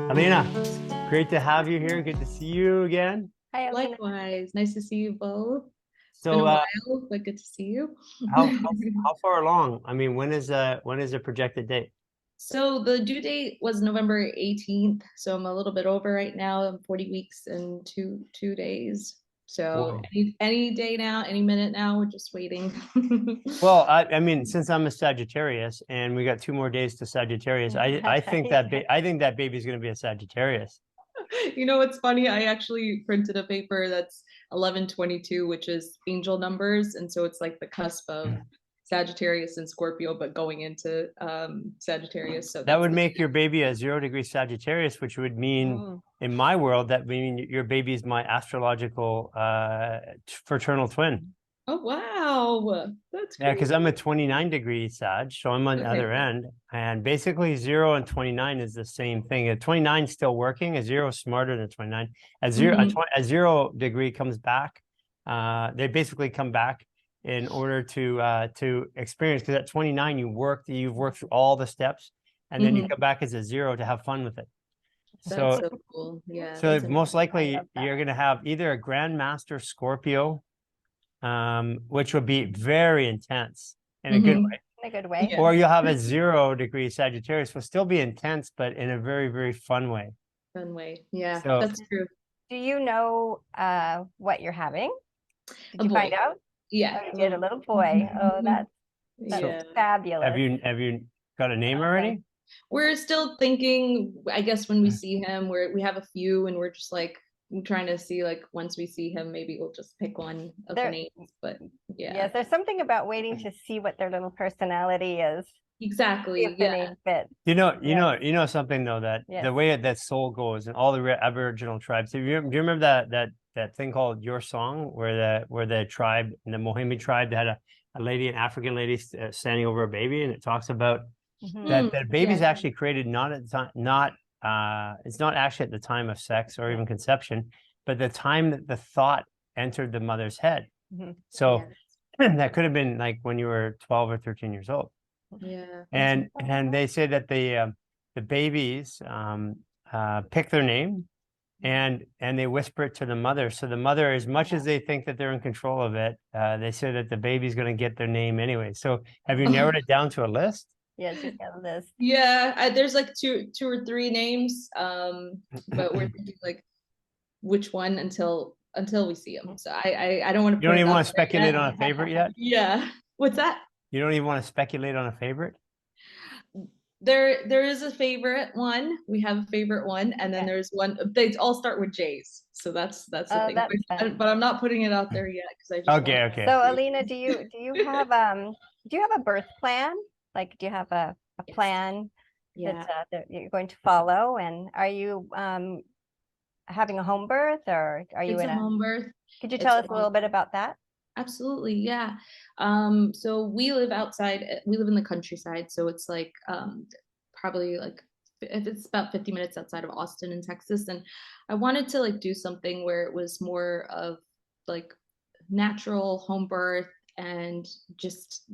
Alina, great to have you here. Good to see you again. Hi, Alina. Likewise, nice to see you both. It's been So, a while, but good to see you. how far along? I mean, when is the projected date? So the due date was November 18th, so I'm a little bit over right now. I'm 40 weeks and two days. So Whoa. any day now, any minute now, we're just waiting. Well, I mean, since I'm a Sagittarius and we got 2 more days to Sagittarius, I think I think that baby's going to be a Sagittarius. You know what's funny? I actually printed a paper that's 1122, which is angel numbers, and so it's like the cusp of Sagittarius and Scorpio, but going into Sagittarius. So That that's would make your baby a 0-degree Sagittarius, which would mean, in my world, that mean your baby is my astrological fraternal twin. Oh wow, that's Yeah, great. because I'm a 29-degree Sag, so I'm on the other end. And basically 0 and 29 is the same thing. A 29 is still working, a 0 is smarter than 29. A 0-degree comes back. They basically come back in order to experience, because at 29 you've worked through all the steps, and then you come back as a 0 to have fun with it. That's so cool. Yeah. So most likely you're going to have either a Grandmaster Scorpio, which would be very intense in a good way. In a good way. Yeah. Or you'll have a 0-degree Sagittarius, will still be intense, but in a very, very fun way. Fun way. Yeah, So- that's true. Do you know what you're having? Did A you boy. find out? Yeah. Oh, you did, a little boy. Oh, that's Yeah. fabulous. Have you got a name already? We're still thinking, I guess when we see him, we have a few and we're just like trying to see, like, once we see him, maybe we'll just pick one of the names. But yeah. Yes, there's something about waiting to see what their little personality is. Exactly. If the name fits. You know something though, that the way that soul goes in all the Aboriginal tribes. Do you remember that thing called Your Song, where the tribe, the Mohimbi tribe, they had a lady, an African lady, standing over a baby, and it talks about that baby's actually created not at the time, it's not actually at the time of sex or even conception, but the time that the thought entered the mother's head. So that could have been like when you were 12 or 13 years old. Yeah. And they say that the babies pick their name and they whisper it to the mother. So the mother, as much as they think that they're in control of it, they say that the baby's going to get their name anyway. So have you narrowed it down to a list? Yes, you've got a list. Yeah, there's like two or three names, but we're thinking like which one until we see him. So I don't want to. You don't even want to speculate on a favorite yet? Yeah. What's that? You don't even want to speculate on a favorite? There is a favorite one. We have a favorite one, and then there's one. They all start with J's, so that's the thing. But I'm not putting it out there yet because I just okay. So Alina, do you have a birth plan? Like, do you have a plan that you're going to follow? And are you having a home birth, or are you it's in a home birth? Could you tell us a little bit about that? Absolutely, yeah. So we live outside. We live in the countryside, so it's like probably like if it's about 50 minutes outside of Austin in Texas. And I wanted to like do something where it was more of like natural home birth and just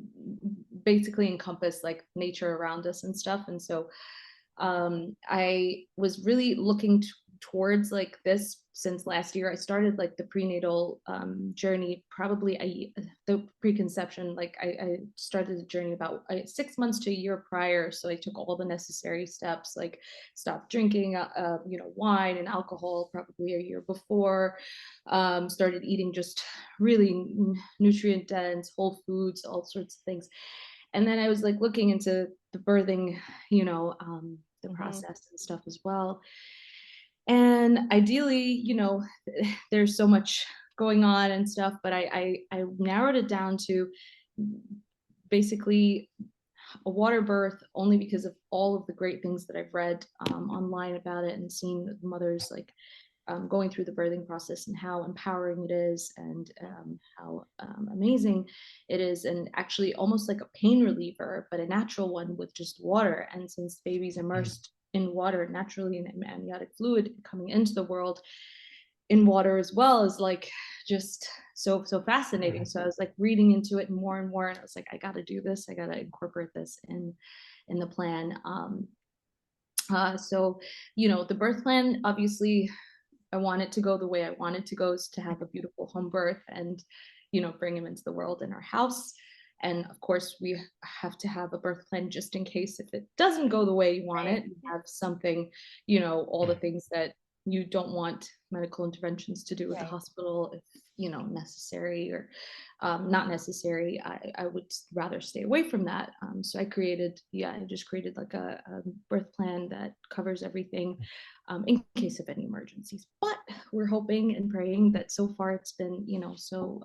basically encompass like nature around us and stuff. And so I was really looking towards like this since last year. I started like the prenatal journey, probably the preconception, like I started the journey about 6 months to a year prior. So I took all the necessary steps, like stopped drinking wine and alcohol probably a year before, started eating just really nutrient dense whole foods, all sorts of things. And then I was like looking into the birthing, the process and stuff as well. And ideally, there's so much going on and stuff, but I narrowed it down to basically a water birth, only because of all of the great things that I've read online about it and seen mothers like going through the birthing process and how empowering it is, and how amazing it is, and actually almost like a pain reliever, but a natural one with just water. And since babies immersed in water naturally and amniotic fluid coming into the world in water as well is like just so fascinating. So I was like reading into it more and more, and I was like, I got to do this. I got to incorporate this in the plan. So, you know, the birth plan, obviously, I want it to go the way I want it to go, is to have a beautiful home birth and, you know, bring him into the world in our house. And of course, we have to have a birth plan just in case if it doesn't go the way you want it, you have something, you know, all the things that you don't want medical interventions to do at the hospital, if, you know, necessary or not necessary. I would rather stay away from that. So I just created like a birth plan that covers everything in case of any emergencies. But we're hoping and praying that so far it's been, you know, so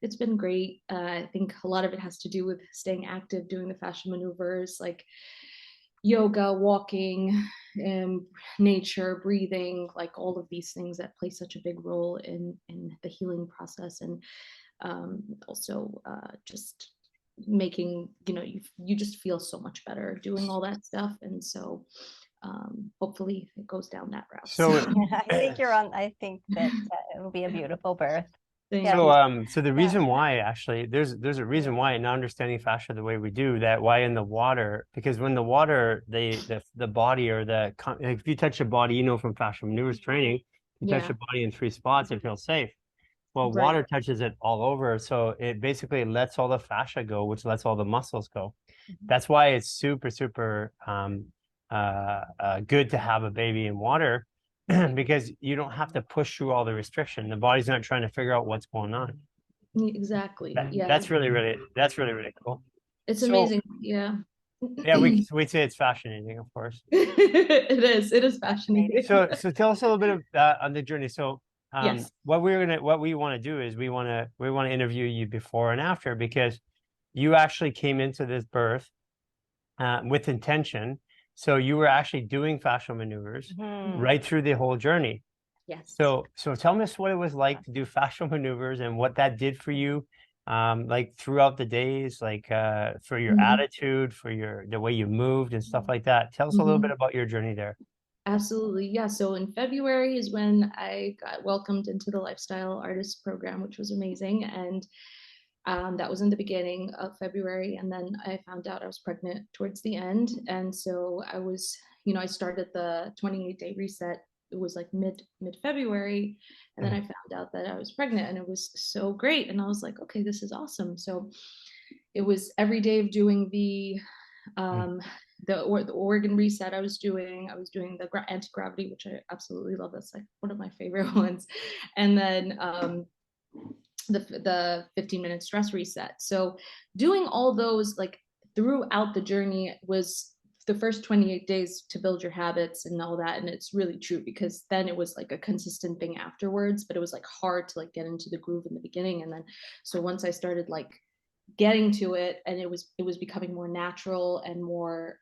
it's been great. I think a lot of it has to do with staying active, doing the fascial maneuvers, like yoga, walking, nature, breathing, like all of these things that play such a big role in the healing process. And also just making, you know, you just feel so much better doing all that stuff. And so hopefully it goes down that route. So I think that it will be a beautiful birth. So the reason why, actually, there's a reason why, not understanding fascia the way we do that, why in the water, because when the water, the body, or if you touch the body, you know, from fascial maneuvers training, you touch the body in 3 spots, it feels safe. Well, water touches it all over, so it basically lets all the fascia go, which lets all the muscles go. That's why it's super good to have a baby in water, because you don't have to push through all the restriction. The body's not trying to figure out what's going on. Exactly. That's really cool. It's amazing. Yeah, we say it's fascinating, of course. It is fascinating. So tell us a little bit of on the journey. So what we want to do is we want to interview you before and after, because you actually came into this birth with intention. So you were actually doing fascial maneuvers right through the whole journey. Yes. So tell us what it was like to do fascial maneuvers and what that did for you, like throughout the days, like for your attitude, for the way you moved and stuff like that. Tell us a little bit about your journey there. Absolutely. Yeah. So in February is when I got welcomed into the Lifestyle Artist program, which was amazing. And that was in the beginning of February. And then I found out I was pregnant towards the end. And so I was, you know, I started the 28-day reset. It was like mid-February. And then I found out that I was pregnant, and it was so great. And I was like, okay, this is awesome. So it was every day of doing the organ reset. I was doing the anti-gravity, which I absolutely love. That's like one of my favorite ones. And then the 15-minute stress reset. So doing all those like throughout the journey was the first 28 days to build your habits and all that. And it's really true, because then it was like a consistent thing afterwards, but it was like hard to like get into the groove in the beginning. And then so once I started like getting to it, and it was becoming more natural and more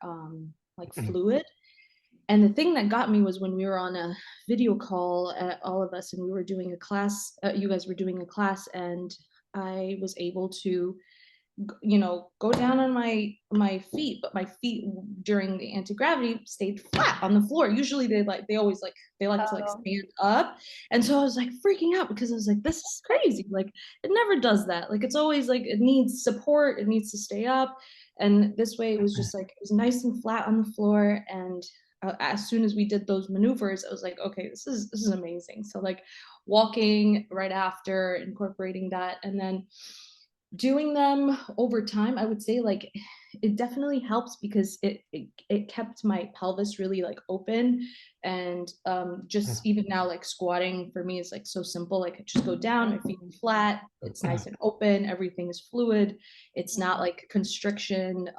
like fluid. And the thing that got me was when we were on a video call, all of us, and we were doing a class, you guys were doing a class, and I was able to, you know, go down on my feet, but my feet during the anti-gravity stayed flat on the floor. Usually they like to like stand up. And so I was like freaking out, because I was like, this is crazy. Like it never does that. Like it's always like it needs support, it needs to stay up. And this way it was just like, it was nice and flat on the floor. And as soon as we did those maneuvers, I was like, okay, this is amazing. So like walking right after, incorporating that, and then doing them over time, I would say like it definitely helps, because it kept my pelvis really like open. And just even now, like squatting for me is like so simple. Like I just go down, my feet are flat, it's nice and open, everything is fluid, it's not like constriction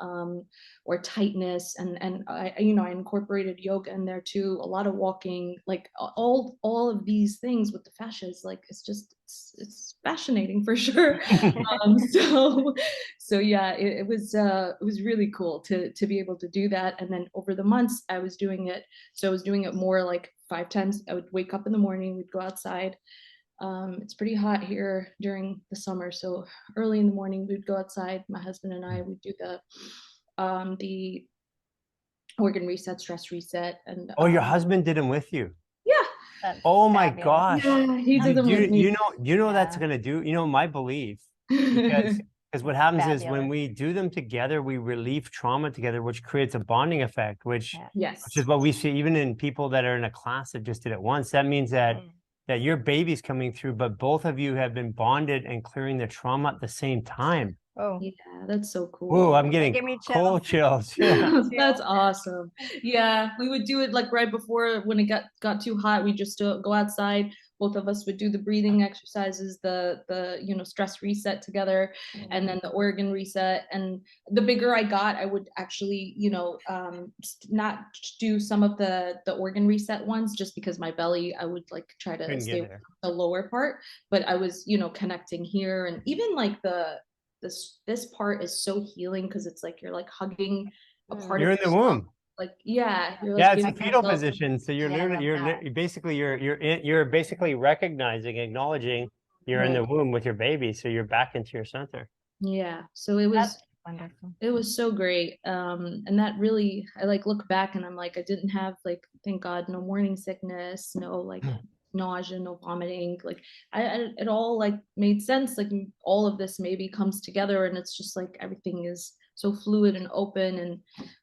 or tightness. And I, you know, I incorporated yoga in there too, a lot of walking, like all of these things with the fascias. Like it's fascinating for sure. So yeah, it was really cool to be able to do that. And then over the months I was doing it. So I was doing it more like 5 times. I would wake up in the morning, we'd go outside. It's pretty hot here during the summer, so early in the morning we'd go outside. My husband and I would do the organ reset, stress reset. And your husband did them with you? Yeah. Oh my fabulous. gosh. Yeah, he did them with me. You know that's Yeah. gonna do, my belief, because what happens is when Fabulous. we do them together, we relieve trauma together, which creates a bonding effect, which Yeah. Yes. is what we see even in people that are in a class that just did it once. That means that your baby's coming through, but both of you have been bonded and clearing the trauma at the same time. Oh, Yeah, that's so Whoa, cool. I'm getting give me cold chills. chills. Yeah. That's awesome. Yeah, we would do it like right before when it got too hot. We just go outside. Both of us would do the breathing exercises, the stress reset together, and then the organ reset. And the bigger I got, I would actually not do some of the organ reset ones just because my belly. I would like try to Couldn't stay get with there. the lower part, but I was connecting here, and even like this part is so healing because it's like you're like hugging a part You're of in the yourself. womb. Like you're Yeah, like it's a giving fetal yourself. position. So you're Yeah, I literally love that. you're basically recognizing, acknowledging you're in the Right. womb with your baby. So you're back into your center. Yeah, so it was That's wonderful. it was so great, and that really, I like look back and I'm like, I didn't have, like, thank God, no morning sickness, no like nausea, no vomiting. Like it all like made sense. Like all of this maybe comes together, and it's just like everything is so fluid and open,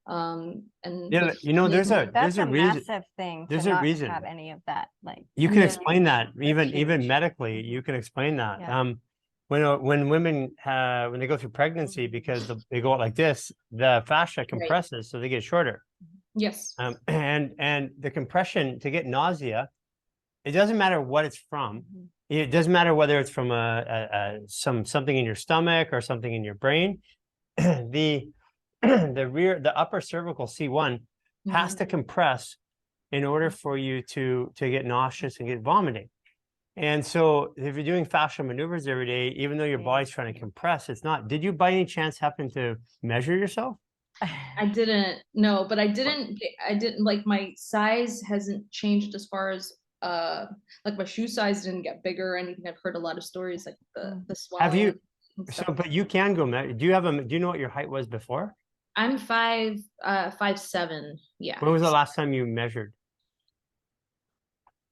and Yeah, there's a That's a reason. massive thing There's to a not reason. have any of that. Like, You can Yeah. explain that even huge. medically. You can explain that. Yeah. When women when they go through pregnancy, because they go out like this, the fascia compresses, so they get shorter. Yes. And the compression to get nausea, it doesn't matter what it's from. It doesn't matter whether it's from something in your stomach or something in your brain. the upper cervical C1 has to compress in order for you to get nauseous and get vomiting. And so if you're doing fascial maneuvers every day, even though your body's trying to compress, it's not. Did you by any chance happen to measure yourself? I didn't know, but I didn't like, my size hasn't changed as far as like my shoe size didn't get bigger or anything. I've heard a lot of stories like the swelling. Have you? and So, stuff. but you can go. Do you know what your height was before? I'm 5'7". Yeah. When was the last time you measured?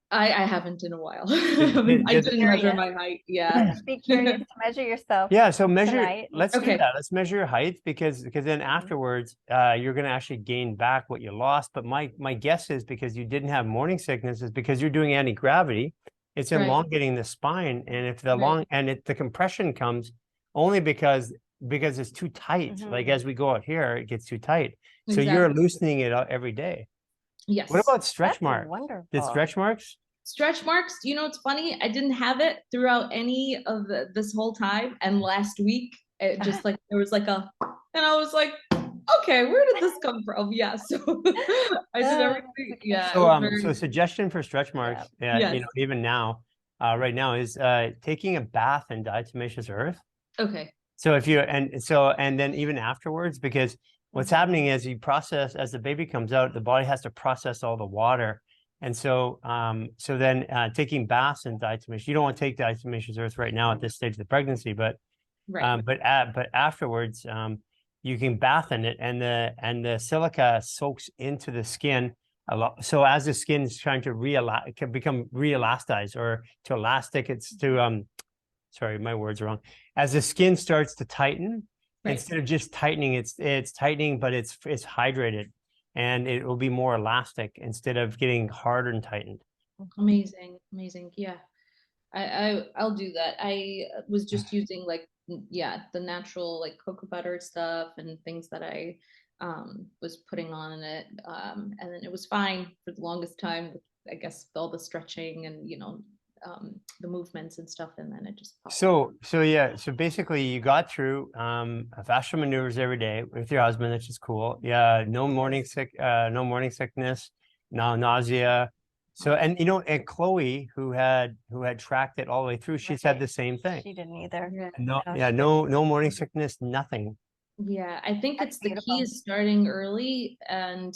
I haven't in a while. Did- I didn't measure my height. Yeah. Be curious to measure yourself. Yeah, so measure. tonight. Let's do Okay. that. Let's measure your height because then afterwards, you're going to actually gain back what you lost. But my guess is because you didn't have morning sickness is because you're doing anti-gravity. It's Right. elongating the spine, and if the Right. the compression comes only because it's too tight. Like as we go out here, it gets too tight. So you're Exactly. loosening it out every day. Yes. What about stretch That's marks? wonderful. Did stretch marks? Stretch marks? It's funny. I didn't have it throughout any of this whole time. And last week, it just like, there was like and I was like, okay, where did this come from? Yeah. So I did everything. Yeah. So suggestion for stretch marks, Yes. even now, right now is taking a bath in diatomaceous earth. Okay. So if you and then even afterwards, because what's happening is as the baby comes out, the body has to process all the water. And so then taking baths in diatomaceous, you don't want to take diatomaceous earth right now at this stage of the pregnancy, but but afterwards, you can bath in it, and the silica soaks into the skin a lot. So as the skin is trying to become re-elastized or to elastic, it's to sorry, my words are wrong. As the skin starts to tighten, instead of just tightening, it's tightening, but it's hydrated, and it will be more elastic instead of getting hard and tightened. Amazing. Yeah. I'll do that. I was just using like, the natural like cocoa butter stuff and things that I was putting on in it. And then it was fine for the longest time, I guess, with all the stretching and the movements and stuff, and then it just popped. So basically you got through fascial maneuvers every day with your husband, which is cool. Yeah, no morning sickness, no nausea. So and Chloe, who had tracked it all the way through, she said the same thing. She didn't either. No morning sickness, nothing. Yeah, I think That's it's the beautiful. key is starting early and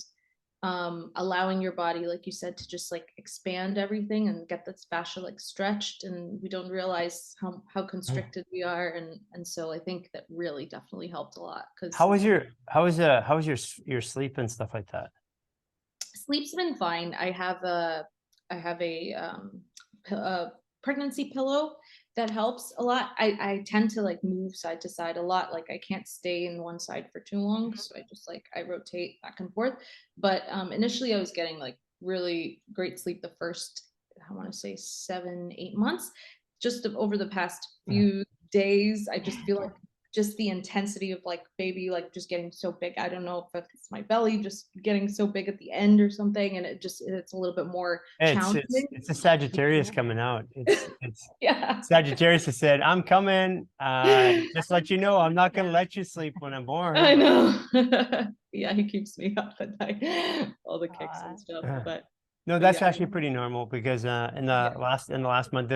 allowing your body, like you said, to just like expand everything and get this fascia like stretched, and we don't realize how constricted we are, and so I think that really definitely helped a lot. Because how was your sleep and stuff like that? Sleep's been fine. I have have a pregnancy pillow that helps a lot. I tend to like move side to side a lot. Like I can't stay in one side for too long. So I rotate back and forth. But initially I was getting like really great sleep the first, I want to say 7-8 months. Just over the past few days, I just feel like just the intensity of like baby like just getting so big. I don't know if it's my belly just getting so big at the end or something, and it's a little bit more challenging. It's a Sagittarius coming out. It's Yeah. Sagittarius has said, I'm coming. Just let you know, I'm not gonna let you sleep when I'm born. I know. Yeah, he keeps me up at night, all the kicks and stuff. But no, that's actually pretty normal because in the last month,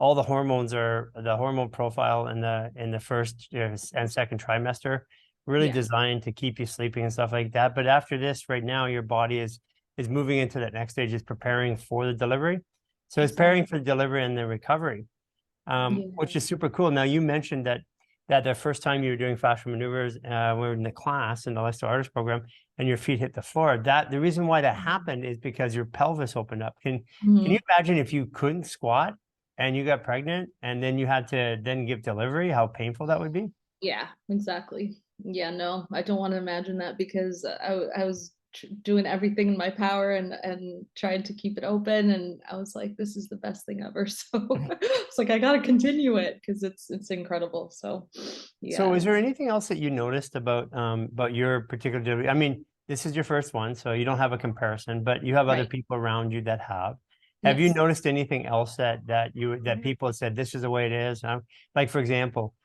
all the hormones are the hormone profile in the first and second trimester really designed to keep you sleeping and stuff like that. But after this, right now, your body is moving into that next stage, is preparing for the delivery. So it's preparing for the delivery and the recovery, which is super cool. Now you mentioned that the first time you were doing fascial maneuvers, we were in the class in the Lifestyle Artist program, and your feet hit the floor. That the reason why that happened is because your pelvis opened up. Can you imagine if you couldn't squat and you got pregnant and then you had to then give delivery, how painful that would be? Yeah, exactly. Yeah, no, I don't want to imagine that, because I was doing everything in my power and trying to keep it open, and I was like, this is the best thing ever. So it's like I gotta continue it because it's incredible. So yeah. So is there anything else that you noticed about your particular delivery? I mean, this is your first one, so you don't have a comparison, but you have other people around you that have. Have you noticed anything else that people have said this is the way it is? Like for example,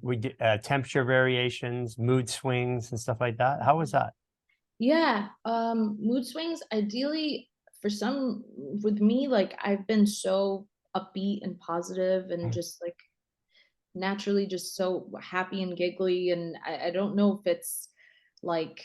we did temperature variations, mood swings, and stuff like that. How was that? Yeah, mood swings, ideally with me, like I've been so upbeat and positive and just like naturally just so happy and giggly, and I don't know if it's like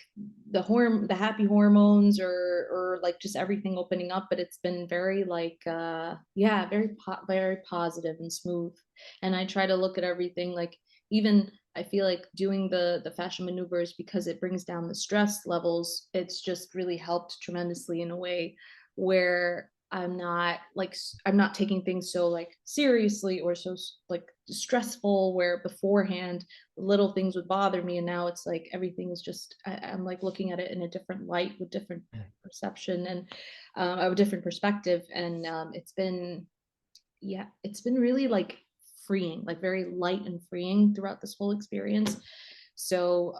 the happy hormones or like just everything opening up, but it's been very like very positive and smooth. And I try to look at everything like, even I feel like doing the fascial maneuvers, because it brings down the stress levels, it's just really helped tremendously in a way where I'm not taking things so like seriously or so like stressful, where beforehand little things would bother me, and now it's like everything is just I'm like looking at it in a different light with different perception and a different perspective. And it's been really like freeing, like very light and freeing throughout this whole experience. So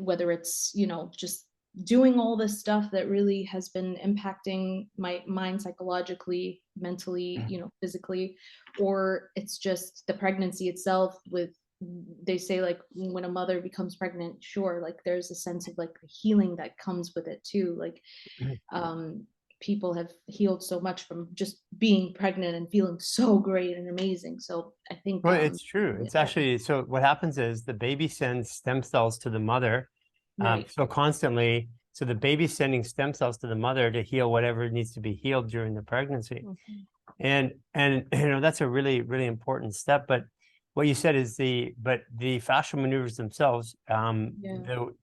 whether it's just doing all this stuff that really has been impacting my mind psychologically, mentally, physically, or it's just the pregnancy itself. They say like when a mother becomes pregnant, sure, like there's a sense of like the healing that comes with it too. Like people have healed so much from just being pregnant and feeling so great and amazing. So I think it's true. It's actually, so what happens is the baby sends stem cells to the mother. So constantly, so the baby's sending stem cells to the mother to heal whatever needs to be healed during the pregnancy. And that's a really, really important step. But what you said is the fascial maneuvers themselves,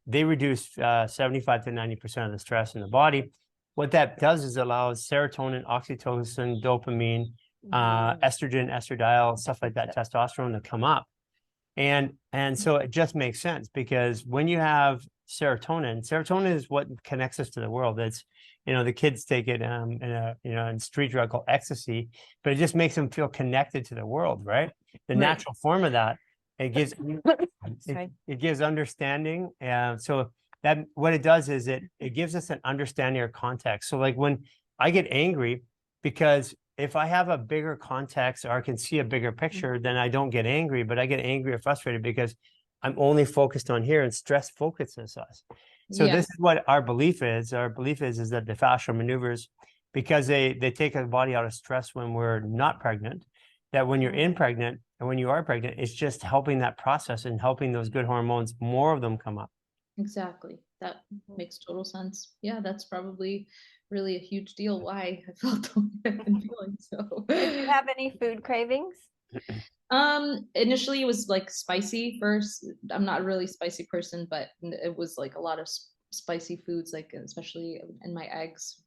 they reduce 75 to 90% of the stress in the body. What that does is allows serotonin, oxytocin, dopamine, estrogen, estradiol, stuff like that, testosterone to come up. And so it just makes sense, because when you have serotonin is what connects us to the world. It's, the kids take it in street drug called ecstasy, but it just makes them feel connected to the world, right? The natural form of that, it gives it gives understanding. And so that what it does is it gives us an understanding or context. So like when I get angry, because if I have a bigger context or I can see a bigger picture, then I don't get angry, but I get angry or frustrated because I'm only focused on here, and stress focuses us. So this is what our belief is. Our belief is that the fascial maneuvers, because they take our body out of stress when we're not pregnant, that when you're pregnant and when you are pregnant, it's just helping that process and helping those good hormones, more of them come up. Exactly. That makes total sense. Yeah, that's probably really a huge deal why I felt the way I've been feeling. So did you have any food cravings? Initially it was like spicy first. I'm not a really spicy person, but it was like a lot of spicy foods, like especially in my eggs.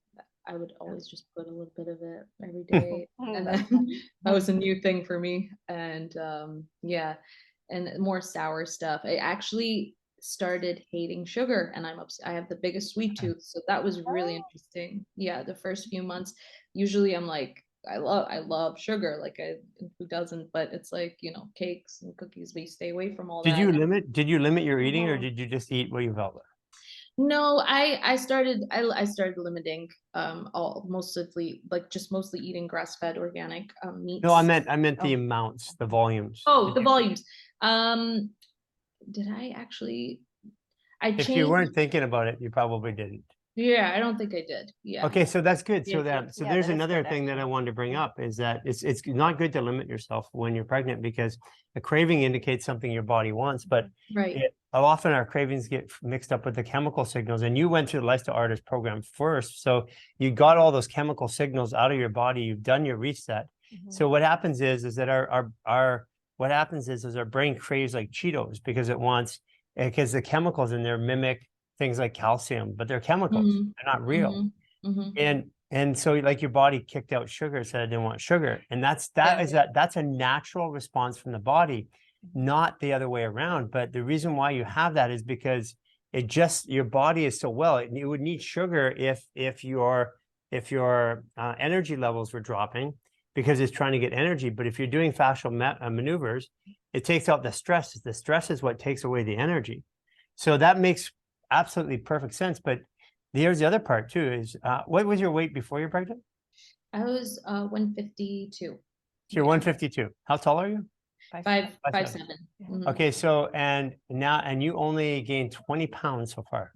I would always just put a little bit of it every day. And then that was a new thing for me. And yeah, and more sour stuff. I actually started hating sugar, and I have the biggest sweet tooth. So that was really interesting. Yeah, the first few months, usually I'm like, I love sugar. Like who doesn't? But it's like, cakes and cookies, we stay away from all Did that. you limit your eating, or did you just eat what you felt like? No, I started limiting all mostly mostly eating grass-fed organic meats. No, I meant the amounts, the volumes. Oh, the volumes. Did I actually If you weren't thinking about it, you probably didn't. Yeah, I don't think I did. Yeah. Okay, so that's good. So Yeah, there's another thing that I wanted to bring up is that it's not good to limit yourself when you're pregnant, because a craving indicates something your body wants, but often our cravings get mixed up with the chemical signals. And you went through the Lifestyle Artist program first, so you got all those chemical signals out of your body. You've done your reset. So what happens is that our brain craves like Cheetos because because the chemicals in there mimic things like calcium, but they're chemicals. They're not real. And so like your body kicked out sugar, said I didn't want sugar. And that's a natural response from the body, not the other way around. But the reason why you have that is because your body is so well. It would need sugar if your energy levels were dropping, because it's trying to get energy. But if you're doing fascial maneuvers, it takes out the stress. The stress is what takes away the energy. So that makes absolutely perfect sense. But here's the other part too, is what was your weight before you're pregnant? I was 152. So you're 152. How tall are you? 5'7". Okay, so and you only gained 20 pounds so far.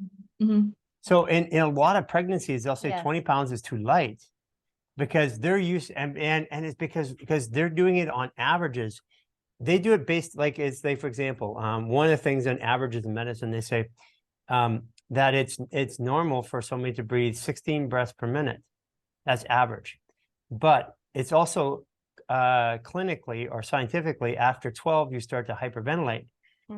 So in a lot of pregnancies, they'll say 20 pounds is too light, because they're used, and it's because they're doing it on averages. They do it based, like, it's like, for example, one of the things on averages in medicine, they say that it's normal for somebody to breathe 16 breaths per minute. That's average. But it's also clinically or scientifically, after 12, you start to hyperventilate.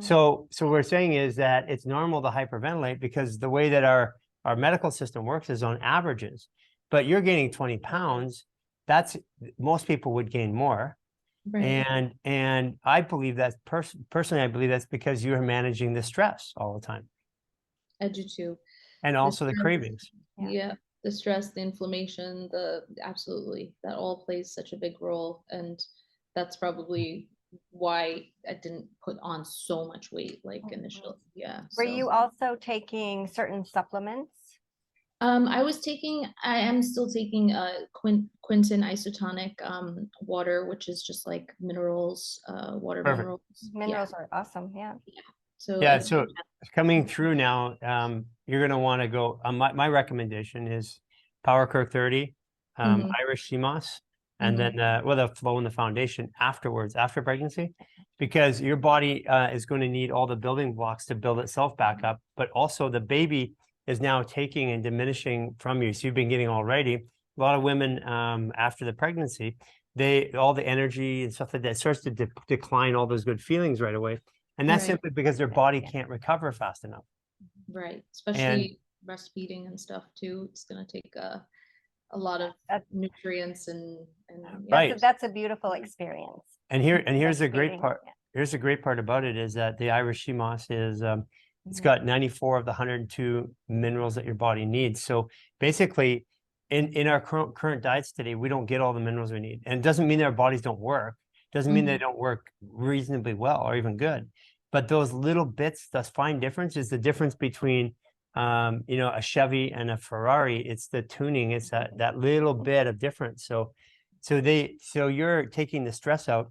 So what we're saying is that it's normal to hyperventilate, because the way that our medical system works is on averages. But you're gaining 20 pounds. Most people would gain more. Right. And I believe that personally, I believe that's because you're managing the stress all the time. I do too. And also the cravings. Yeah. The stress, the inflammation, absolutely, that all plays such a big role. And that's probably why I didn't put on so much weight initially. Yeah. Were you also taking certain supplements? I am still taking Quinton isotonic water, which is just like minerals, water. Perfect. Minerals. Minerals are awesome. Yeah. So coming through now, you're going to want to go, my recommendation is Power Kirk 30, Irish sea moss, and then the flow and the foundation afterwards, after pregnancy, because your body is going to need all the building blocks to build itself back up, but also the baby is now taking and diminishing from you. So you've been getting already. A lot of women after the pregnancy, all the energy and stuff like that starts to decline, all those good feelings right away. And that's simply because their body can't recover fast enough. Right. Especially breastfeeding and stuff too. It's going to take a lot of nutrients and right. That's a beautiful experience. And here's the great part. Here's the great part about it is that the Irish sea moss is it's got 94 of the 102 minerals that your body needs. So basically, in our current diets today, we don't get all the minerals we need. And it doesn't mean that our bodies don't work. It doesn't mean they don't work reasonably well or even good. But those little bits, that fine difference, is the difference between a Chevy and a Ferrari. It's the tuning. It's that little bit of difference. So you're taking the stress out.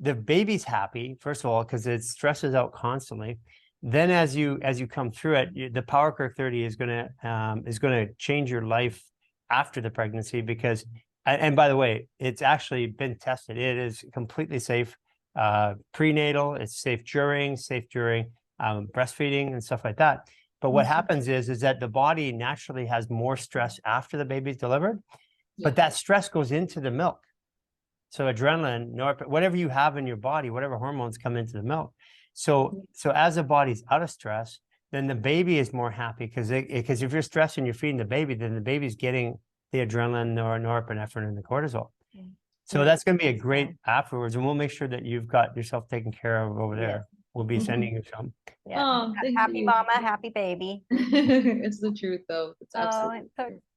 The baby's happy, first of all, because it stresses out constantly. Then as you come through it, the Power Kirk 30 is gonna change your life after the pregnancy, because, and by the way, it's actually been tested. It is completely safe prenatal. It's safe during breastfeeding and stuff like that. But what happens is that the body naturally has more stress after the baby's delivered, but that stress goes into the milk. So adrenaline, whatever you have in your body, whatever hormones come into the milk. So as the body's out of stress, then the baby is more happy, because if you're stressed and you're feeding the baby, then the baby's getting the adrenaline, norepinephrine, and the cortisol. So Yeah. that's going to be a great afterwards, and we'll make sure that you've got yourself taken care of over there. Yes. We'll be sending you some. Yeah. Oh, thank Happy you. mama, happy baby. It's the truth, though. It's Oh, absolutely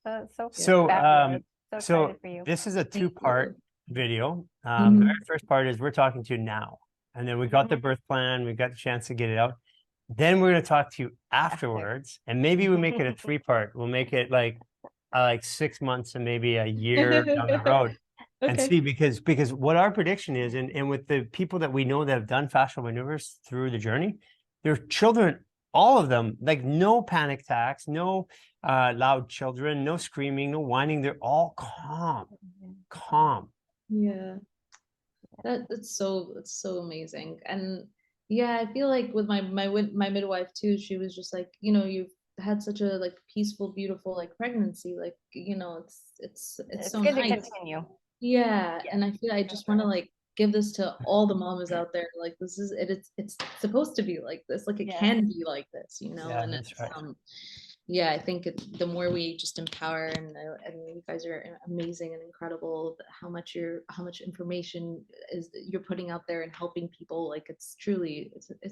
it's so So, fabulous. So so excited for you. this is a Thank you. two-part video. The Mhm. very first part is we're talking to you now, and then we got the birth plan. We got the chance to get it out. Then we're going to talk to you afterwards, and maybe we make it a three-part. We'll make it like 6 months and maybe a year down the road. And Okay. see, because what our prediction is, and with the people that we know that have done fascial maneuvers through the journey, their children, all of them, like no panic attacks, no loud children, no screaming, no whining. They're all calm. Yeah. That's so amazing. And yeah, I feel like with my midwife too, she was just like, you've had such a like peaceful, beautiful like pregnancy. Like, it's so good to nice. continue. Yeah. And I feel I just want to like give this to all the mamas out there. Like this is it's supposed to be like this. Like it can be like this, Yeah, and that's it's right. yeah, I think the more we just empower, and you guys are amazing and incredible. How much information you're putting out there and helping people, like it's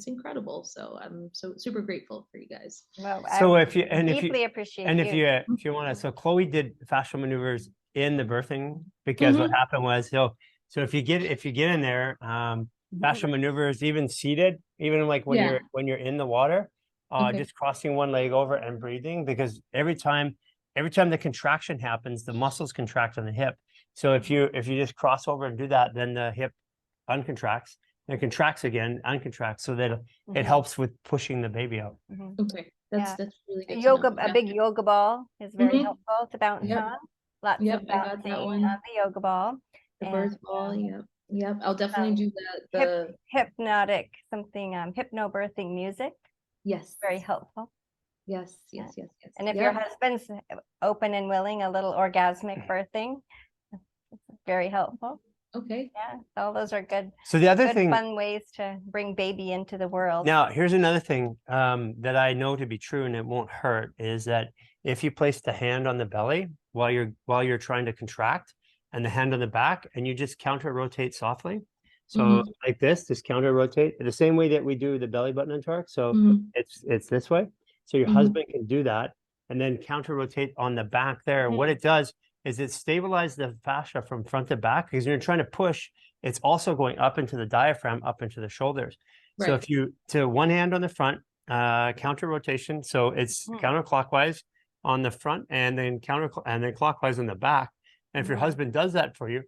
incredible. So I'm so super grateful for you guys. Well, So I if you deeply appreciate and you. if you want to, so Chloe did fascial maneuvers in the birthing because what happened was so if you get in there, fascial maneuvers even seated, even like when you're in the water, just crossing one leg over and breathing, because every time the contraction happens, the muscles contract on the hip. So if you just cross over and do that, then the hip uncontracts, and it contracts again, uncontracts, so that it helps with pushing the baby out. Okay, that's really good. A big yoga ball is very helpful to bounce on. Lots of bouncing on the yoga ball. The birth ball, yep. I'll definitely do that. Hypnotic hypnobirthing music. Yes. Very helpful. Yes. And if your husband's open and willing, a little orgasmic birthing, very helpful. Okay. Yeah, all those are good. So the other thing, fun ways to bring baby into the world. Now, here's another thing that I know to be true, and it won't hurt, is that if you place the hand on the belly while you're trying to contract, and the hand on the back, and you just counter rotate softly. So like this, just counter rotate the same way that we do the belly button and torque. So it's this way. So your husband can do that, and then counter rotate on the back there. What it does is it stabilizes the fascia from front to back, because when you're trying to push, it's also going up into the diaphragm, up into the shoulders. Right. So if you one hand on the front, counter rotation, so it's counterclockwise on the front, and then clockwise on the back. And if your husband does that for you,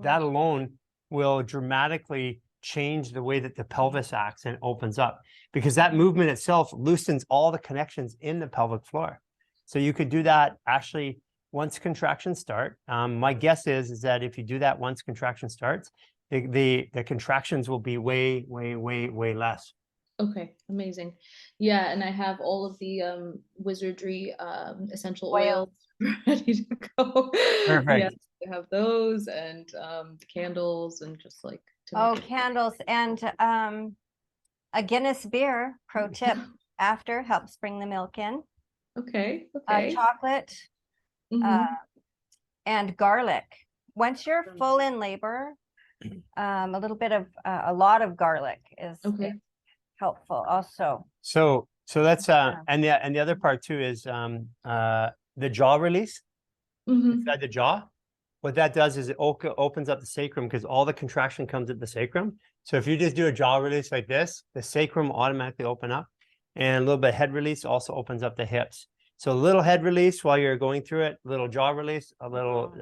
that alone will dramatically change the way that the pelvis acts and opens up, because that movement itself loosens all the connections in the pelvic floor. So you could do that actually once contractions start. My guess is that if you do that once contraction starts, the contractions will be way less. Okay, amazing. Yeah, and I have all of the wizardry essential oils ready to go. Perfect. Yeah, I have those, and the candles, and just like candles, and a Guinness beer, pro tip, after helps bring the milk in. Okay. Chocolate and garlic. Once you're full in labor, a lot of garlic is helpful also. So that's and the other part too is the jaw release inside the jaw. What that does is it opens up the sacrum, because all the contraction comes at the sacrum. So if you just do a jaw release like this, the sacrum automatically open up, and a little bit of head release also opens up the hips. So a little head release while you're going through it, a little jaw release, a little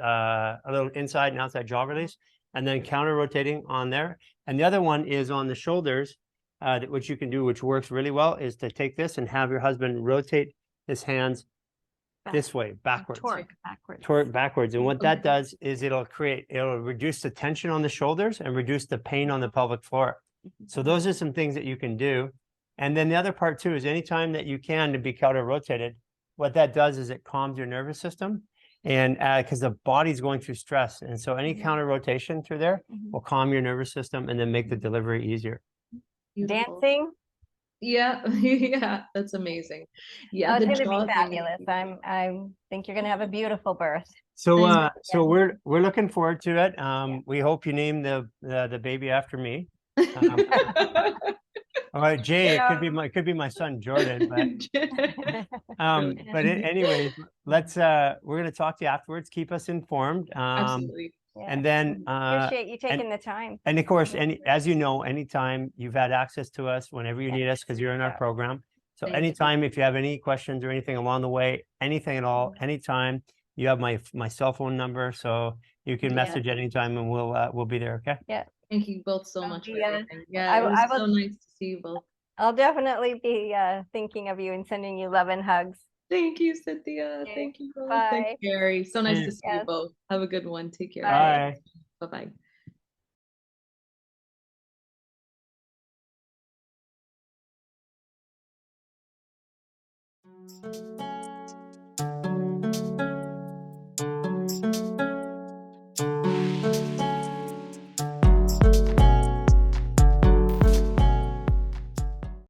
inside and outside jaw release, and then counter rotating on there. And the other one is on the shoulders, which you can do, which works really well, is to take this and have your husband rotate his hands this way, backwards. Torque backwards. And what that does is it'll reduce the tension on the shoulders and reduce the pain on the pelvic floor. So those are some things that you can do. And then the other part too is anytime that you can to be counter rotated, what that does is it calms your nervous system, and because the body's going through stress. And so any counter rotation through there will calm your nervous system and then make the delivery easier. Beautiful. Dancing. Yeah, yeah, that's amazing. Yeah, Oh, it's the going to be jaw thing. fabulous. I think you're going to have a beautiful birth. So Thank so Yeah. we're looking forward to it. We hope you name the baby after me. Um, all right, Jay, it could be my son Jordan, but Brilliant. anyways, let's we're gonna talk to you afterwards. Keep us informed. Absolutely. Yeah. And then Appreciate you taking the time. and of course, as you know, anytime you've had access to us, whenever you need us, because you're in our Yeah. program. So Thank you. anytime, if you have any questions or anything along the way, anything at all, anytime, you have my cell phone number, so you can Yeah. message anytime, and we'll be there. Okay. Yeah. Thank you both so I'll much for be, everything. Yeah, it was I will, so nice to see you both. I'll definitely be thinking of you and sending you love and hugs. Thank you, Cynthia. Okay. Thank you both. Bye. Thank you, Gary. So nice to see you Yes. both. Have a good one. Take care. Bye. Bye. Bye-bye.